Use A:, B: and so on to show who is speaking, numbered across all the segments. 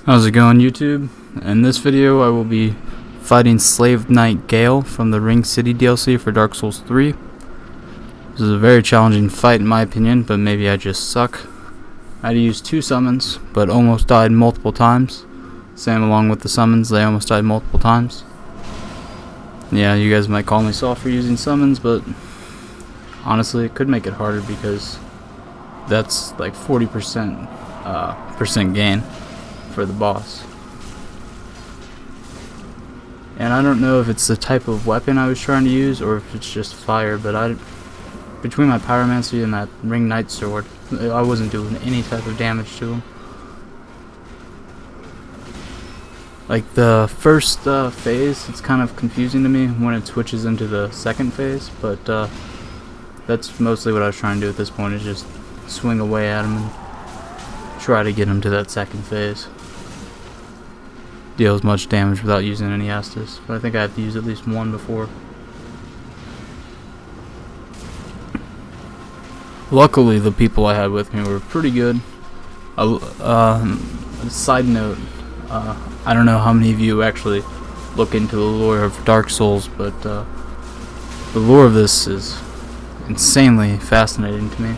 A: How's it going, YouTube? In this video I will be fighting Slave Knight Gael from the Ring City DLC for Dark Souls 3. This is a very challenging fight in my opinion, but maybe I just suck. I had to use 2 summons, but almost died multiple times. Same along with the summons, they almost died multiple times. Yeah, you guys might call me soft for using summons, but honestly it could make it harder because that's like 40% percent gain for the boss. And I don't know if it's the type of weapon I was trying to use or if it's just fire, but between my pyromancy and that ring knight sword, I wasn't doing any type of damage to him. Like the first phase, it's kind of confusing to me when it switches into the second phase, but that's mostly what I was trying to do at this point, is just swing away at him and try to get him to that second phase. Deal as much damage without using any Estus, but I think I have to use at least one before. Luckily, the people I had with me were pretty good. Side note, I don't know how many of you actually look into the lore of Dark Souls, but the lore of this is insanely fascinating to me.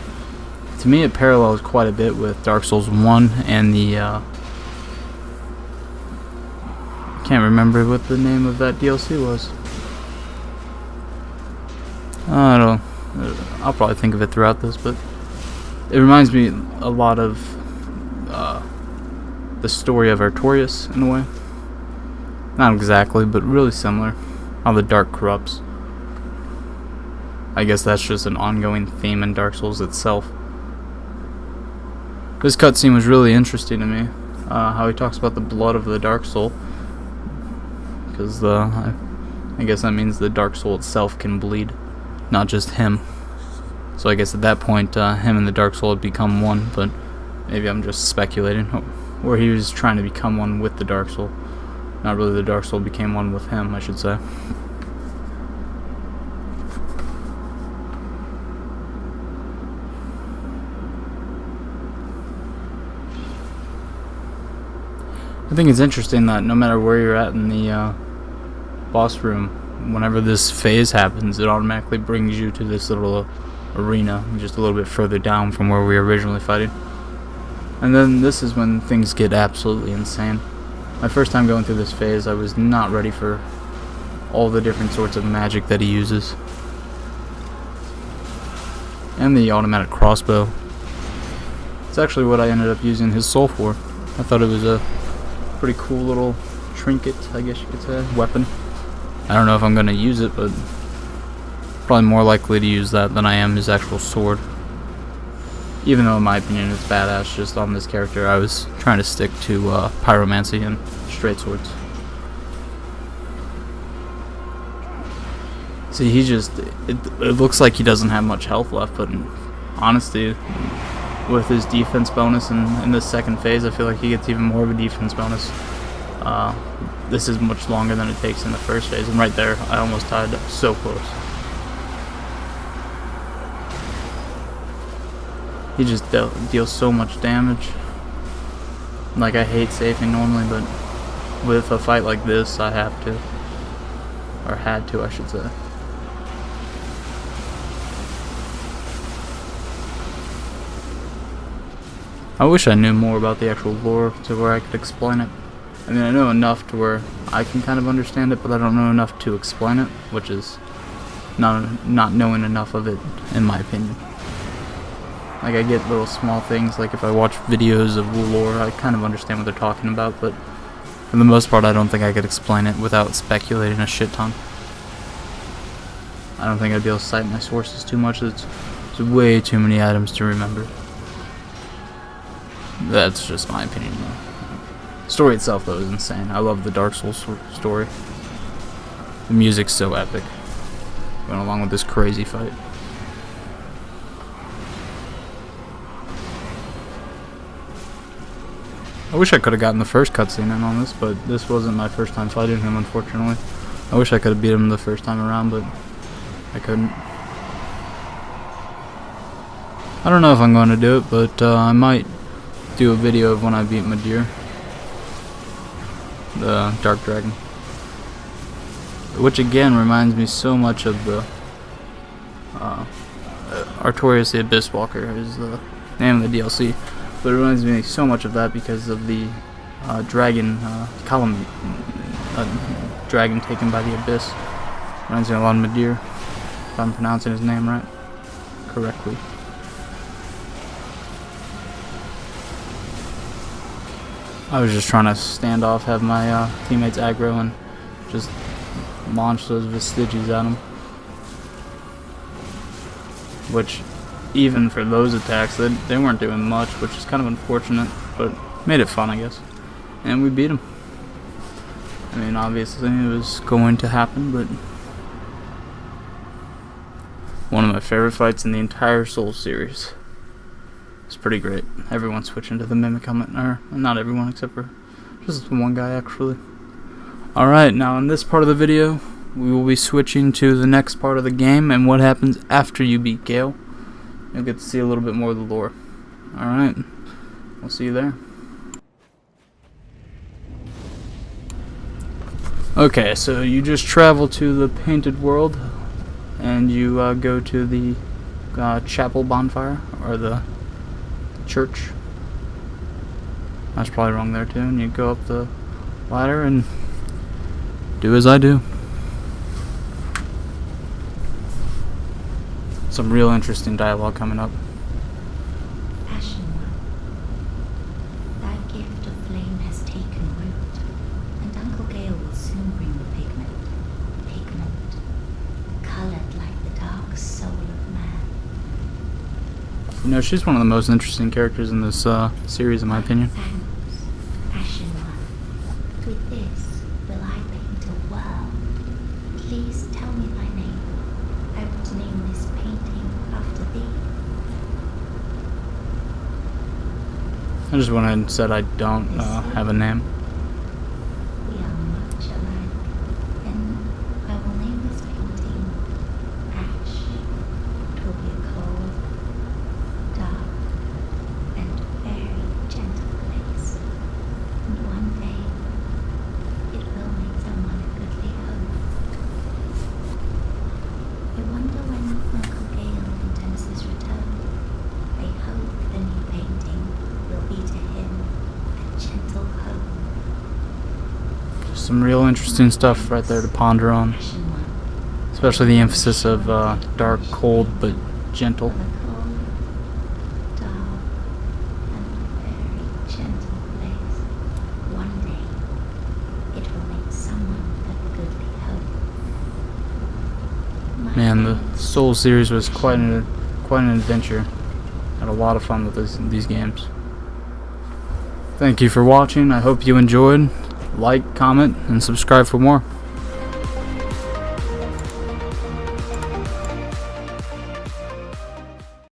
A: To me, it parallels quite a bit with Dark Souls 1 and the can't remember what the name of that DLC was. I'll probably think of it throughout this, but it reminds me a lot of the story of Artorias in a way. Not exactly, but really similar. How the dark corrupts. I guess that's just an ongoing theme in Dark Souls itself. This cutscene was really interesting to me. How he talks about the blood of the Dark Soul. Because I guess that means the Dark Soul itself can bleed, not just him. So I guess at that point, him and the Dark Soul had become one, but maybe I'm just speculating. Or he was trying to become one with the Dark Soul. Not really the Dark Soul became one with him, I should say. I think it's interesting that no matter where you're at in the boss room, whenever this phase happens, it automatically brings you to this little arena, just a little bit further down from where we were originally fighting. And then this is when things get absolutely insane. My first time going through this phase, I was not ready for all the different sorts of magic that he uses. And the automatic crossbow. It's actually what I ended up using his soul for. I thought it was a pretty cool little trinket, I guess you could say, weapon. I don't know if I'm going to use it, but probably more likely to use that than I am his actual sword. Even though in my opinion it's badass, just on this character I was trying to stick to pyromancy and straight swords. See, he just, it looks like he doesn't have much health left, but in honesty, with his defense bonus in this second phase, I feel like he gets even more of a defense bonus. This is much longer than it takes in the first phase, and right there, I almost died so close. He just deals so much damage. Like, I hate safing normally, but with a fight like this, I have to. Or had to, I should say. I wish I knew more about the actual lore to where I could explain it. I mean, I know enough to where I can kind of understand it, but I don't know enough to explain it, which is not knowing enough of it, in my opinion. Like, I get little small things, like if I watch videos of lore, I kind of understand what they're talking about, but for the most part, I don't think I could explain it without speculating a shit ton. I don't think I'd be able to cite my sources too much. It's way too many items to remember. That's just my opinion, though. The story itself, though, is insane. I love the Dark Souls story. The music's so epic. Going along with this crazy fight. I wish I could have gotten the first cutscene in on this, but this wasn't my first time fighting him, unfortunately. I wish I could have beat him the first time around, but I couldn't. I don't know if I'm going to do it, but I might do a video of when I beat Madir. the Dark Dragon. Which again reminds me so much of the Artorias the Abyss Walker is the name of the DLC. But it reminds me so much of that because of the dragon column dragon taken by the Abyss. Reminds me a lot of Medir, if I'm pronouncing his name correctly. I was just trying to stand off, have my teammates aggro, and just launch those Vestiges at them. Which, even for those attacks, they weren't doing much, which is kind of unfortunate, but made it fun, I guess. And we beat him. I mean, obviously it was going to happen, but one of my favorite fights in the entire Souls series. It's pretty great. Everyone switching to the Mimic helmet, or not everyone except for just one guy actually. Alright, now in this part of the video, we will be switching to the next part of the game and what happens after you beat Gael. You'll get to see a little bit more of the lore. Alright, we'll see you there. Okay, so you just travel to the Painted World and you go to the chapel bonfire, or the church. That's probably wrong there too. And you go up the ladder and do as I do. Some real interesting dialogue coming up.
B: Ashen one, thy gift of flame has taken root, and Uncle Gael will soon bring the pigment, colored like the dark soul of man.
A: You know, she's one of the most interesting characters in this series, in my opinion.
B: Thanks, Ashen one. With this will I paint a world. Please tell me thy name. I would name this painting after thee.
A: I just went ahead and said I don't have a name.
B: We are much alike. Then I will name this painting Ash. It will be a cold, dark, and very gentle place. And one day, it will make someone a goodly home. I wonder when Uncle Gael intends his return. I hope the new painting will be to him a gentle home.
A: Just some real interesting stuff right there to ponder on.
B: Ashen one,
A: Especially the emphasis of dark, cold, but gentle.
B: of a cold, dark, and very gentle place. One day, it will make someone a goodly home.
A: Man, the Soul series was quite an adventure. Had a lot of fun with these games. Thank you for watching. I hope you enjoyed. Like, comment, and subscribe for more.